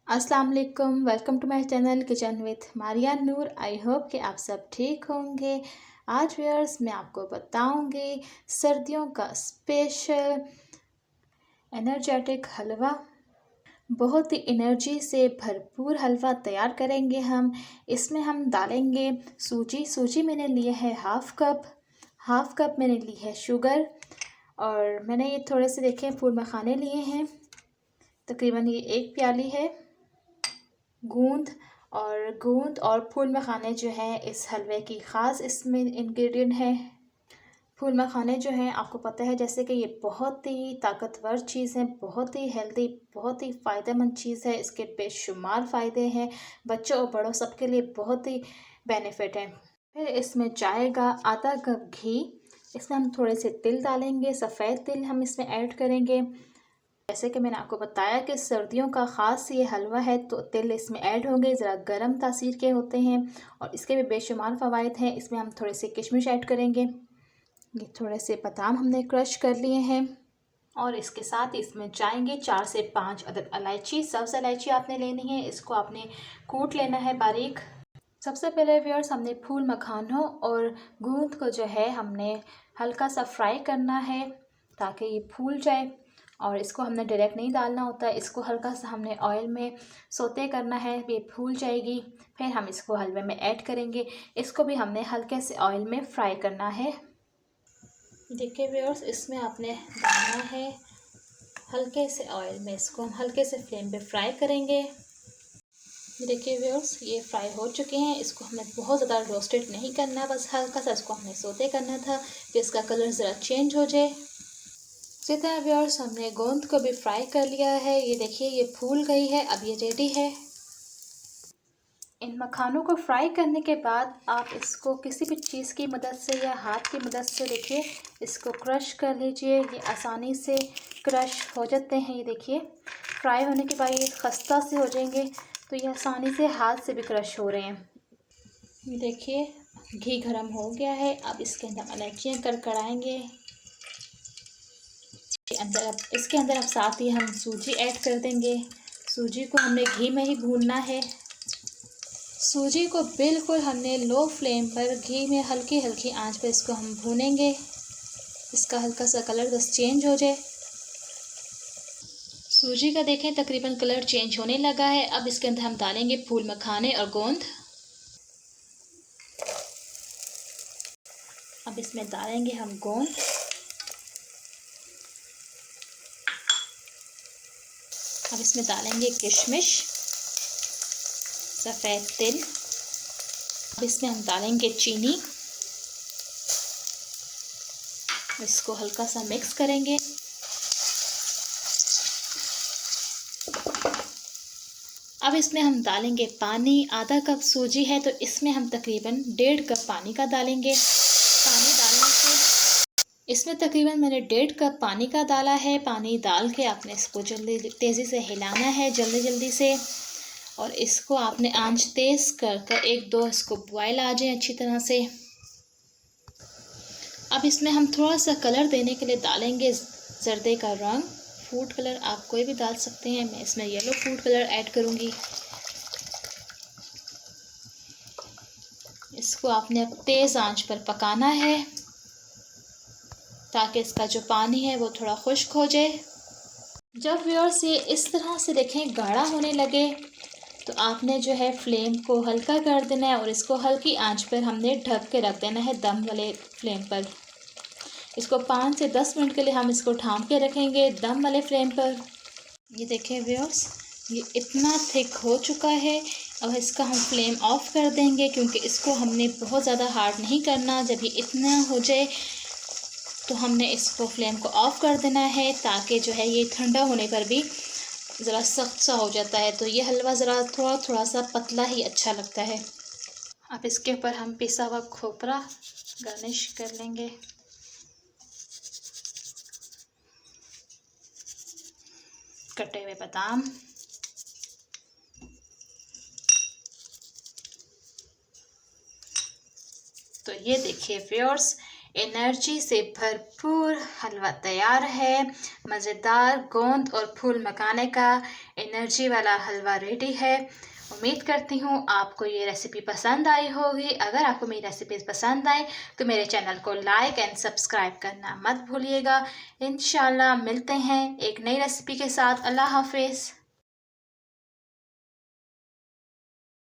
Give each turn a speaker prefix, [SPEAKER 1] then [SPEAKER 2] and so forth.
[SPEAKER 1] अस्सलाम वालेकुम। Welcome to my channel kitchen with Maria Noor. I hope कि आप सब ठीक होंगे। आज व्यूअर्स मैं आपको बताऊंगी सर्दियों का स्पेशल एनर्जेटिक हलवा। बहुत ही एनर्जी से भरपूर हलवा तैयार करेंगे हम। इसमें हम डालेंगे सूजी मैंने लिए है हाफ कप मैंने ली है शुगर, और मैंने ये थोड़े से देखें फूल मखाने लिए हैं, तकरीबन ये 1 प्याली है। गूंद और फूल मखाने जो हैं इस हलवे की ख़ास इसमें इंग्रेडिएंट है। फूल मखाने जो हैं आपको पता है जैसे कि ये बहुत ही ताकतवर चीज़ है, बहुत ही हेल्दी, बहुत ही फ़ायदेमंद चीज़ है। इसके बेशुमार फ़ायदे हैं, बच्चों और बड़ों सबके लिए बहुत ही बेनिफिट है। फिर इसमें जाएगा आधा कप घी। इसमें हम थोड़े से तिल डालेंगे, सफ़ेद तिल हम इसमें ऐड करेंगे। जैसे कि मैंने आपको बताया कि सर्दियों का ख़ास ये हलवा है, तो तिल इसमें ऐड होंगे, ज़रा गर्म तासीर के होते हैं और इसके भी बेशुमार फ़वाइद हैं। इसमें हम थोड़े से किशमिश ऐड करेंगे। ये थोड़े से बादाम हमने क्रश कर लिए हैं, और इसके साथ इसमें जाएंगे 4 से 5 अदद इलायची। सब्ज़ इलायची आपने लेनी है, इसको आपने कूट लेना है बारीक। सबसे पहले व्यूअर्स हमने फूल मखानों और गूंद को जो है हमने हल्का सा फ्राई करना है ताकि ये फूल जाए, और इसको हमने डायरेक्ट नहीं डालना होता है, इसको हल्का सा हमने ऑयल में सोते करना है, ये फूल जाएगी। फिर हम इसको हलवे में ऐड करेंगे। इसको भी हमने हल्के से ऑयल में फ्राई करना है। देखिए व्यूअर्स, इसमें आपने डालना है हल्के से ऑयल में, इसको हम हल्के से फ्लेम पे फ्राई करेंगे। देखिए व्यूअर्स, ये फ्राई हो चुके हैं। इसको हमने बहुत ज़्यादा रोस्टेड नहीं करना, बस हल्का सा इसको हमने सोते करना था कि इसका कलर ज़रा चेंज हो जाए। इसी तरह व्यूअर्स हमने गोंद को भी फ्राई कर लिया है। ये देखिए ये फूल गई है, अब ये रेडी है। इन मखानों को फ्राई करने के बाद आप इसको किसी भी चीज़ की मदद से या हाथ की मदद से देखिए इसको क्रश कर लीजिए। ये आसानी से क्रश हो जाते हैं। ये देखिए फ्राई होने के बाद ये खस्ता से हो जाएंगे, तो ये आसानी से हाथ से भी क्रश हो रहे हैं। ये देखिए घी गर्म हो गया है, अब इसके अंदर इलायचियाँ कड़कड़ाएंगे। इसके अंदर अब साथ ही हम सूजी ऐड कर देंगे। सूजी को हमने घी में ही भूनना है। सूजी को बिल्कुल हमने लो फ्लेम पर घी में हल्की हल्की आंच पर इसको हम भूनेंगे, इसका हल्का सा कलर बस चेंज हो जाए। सूजी का देखें तकरीबन कलर चेंज होने लगा है। अब इसके अंदर हम डालेंगे फूल मखाने और गोंद। अब इसमें डालेंगे हम गोंद। अब इसमें डालेंगे किशमिश, सफ़ेद तिल। अब इसमें हम डालेंगे चीनी। इसको हल्का सा मिक्स करेंगे। अब इसमें हम डालेंगे पानी। आधा कप सूजी है तो इसमें हम तकरीबन 1.5 कप पानी का डालेंगे। पानी डालने से इसमें तकरीबन मैंने 1.5 कप पानी का डाला है। पानी डाल के आपने इसको जल्दी तेज़ी से हिलाना है, जल्दी से, और इसको आपने आंच तेज़ कर 1-2 इसको बॉयल आ जाए अच्छी तरह से। अब इसमें हम थोड़ा सा कलर देने के लिए डालेंगे जर्दे का रंग। फूड कलर आप कोई भी डाल सकते हैं, मैं इसमें येलो फूड कलर ऐड करूँगी। इसको आपने अब तेज़ आंच पर पकाना है ताकि इसका जो पानी है वो थोड़ा खुश्क हो जाए। जब व्यूअर्स ये इस तरह से देखें गाढ़ा होने लगे तो आपने जो है फ्लेम को हल्का कर देना है और इसको हल्की आंच पर हमने ढक के रख देना है दम वाले फ्लेम पर। इसको 5 से 10 मिनट के लिए हम इसको ढाँप के रखेंगे दम वाले फ्लेम पर। ये देखें व्यूअर्स, ये इतना थिक हो चुका है। अब इसका हम फ्लेम ऑफ कर देंगे क्योंकि इसको हमने बहुत ज़्यादा हार्ड नहीं करना। जब ये इतना हो जाए तो हमने इसको फ्लेम को ऑफ कर देना है ताकि जो है ये ठंडा होने पर भी ज़रा सख्त सा हो जाता है, तो ये हलवा ज़रा थोड़ा सा पतला ही अच्छा लगता है। अब इसके ऊपर हम पिसा हुआ खोपरा गार्निश कर लेंगे। कटे हुए बादाम, तो ये देखिए व्यूअर्स एनर्जी से भरपूर हलवा तैयार है। मज़ेदार गोंद और फूल मखाने का एनर्जी वाला हलवा रेडी है। उम्मीद करती हूँ आपको ये रेसिपी पसंद आई होगी। अगर आपको मेरी रेसिपीज़ पसंद आए तो मेरे चैनल को लाइक एंड सब्सक्राइब करना मत भूलिएगा। इंशाल्लाह मिलते हैं एक नई रेसिपी के साथ। अल्लाह हाफिज़।